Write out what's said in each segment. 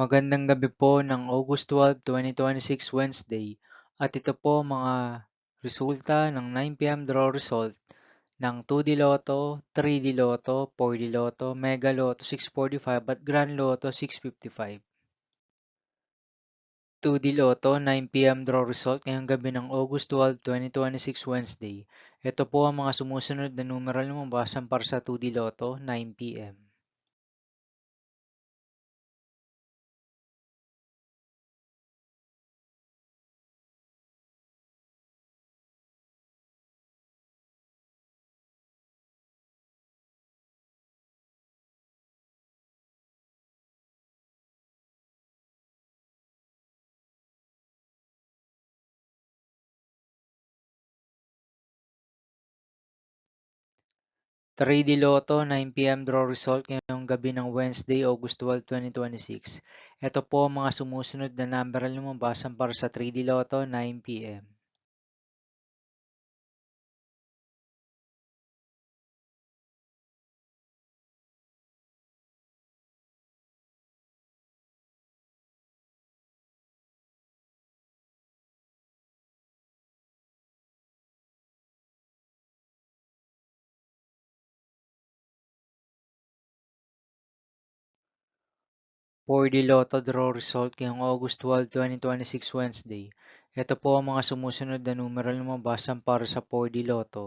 Magandang gabi po ng August 12, 2026 Wednesday at ito po mga resulta ng 9 p.m. draw result ng 2D Lotto, 3D Lotto, 4D Lotto, Mega Lotto 645 at Grand Lotto 655. 2D Lotto 9 p.m. draw result ngayong gabi ng August 12, 2026 Wednesday. Ito po ang mga sumusunod na numeral na mabasan para sa 2D Lotto 9 p.m. 3D Lotto 9 p.m. draw result ngayong gabi ng Wednesday, August 12, 2026. Ito po ang mga sumusunod na number na lumabasan para sa 3D Lotto 9 p.m. 4D Lotto draw result ngayong August 12, 2026 Wednesday. Ito po ang mga sumusunod na numero na lumabasan para sa 4D Lotto.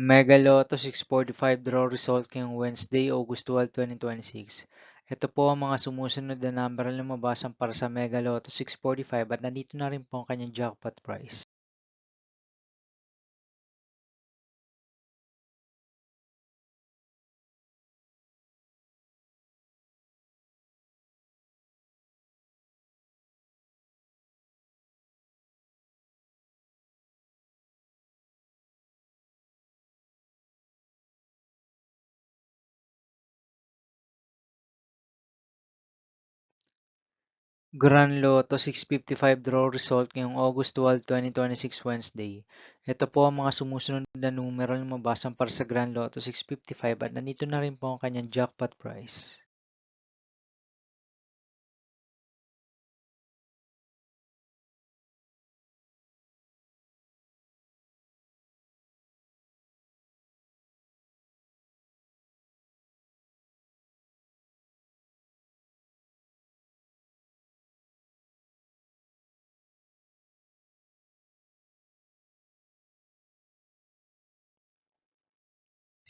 Mega Lotto 645 draw result ngayong Wednesday, August 12, 2026. Ito po ang mga sumusunod na number na lumabasan para sa Mega Lotto 645 at nandito na rin po ang kanyang jackpot price. Grand Lotto 655 draw result ngayong August 12, 2026 Wednesday. Ito po ang mga sumusunod na numero na mabasan para sa Grand Lotto 655 at nandito na rin po ang kanyang jackpot price.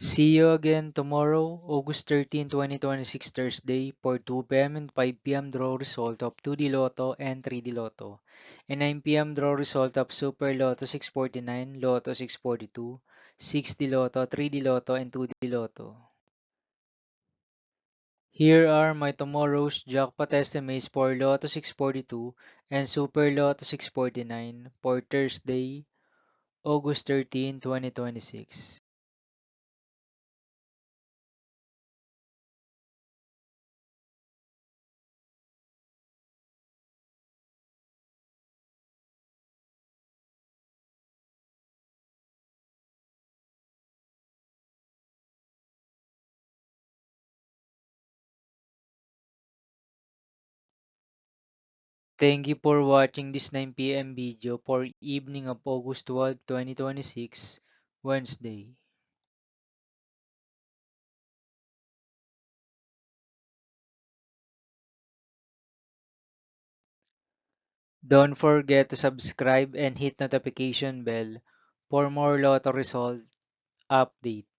See you again tomorrow, August 13, 2026 Thursday for 2 p.m. and 5 p.m. draw result of 2D Lotto and 3D Lotto, and 9 p.m. draw result of Super Lotto 649, Lotto 642, 6D Lotto, 3D Lotto, and 2D Lotto. Here are my tomorrow's jackpot estimates for Lotto 642 and Super Lotto 649 for Thursday, August 13, 2026. Thank you for watching this 9 p.m. video for evening of August 12, 2026, Wednesday. Don't forget to subscribe and hit notification bell for more Lotto result update.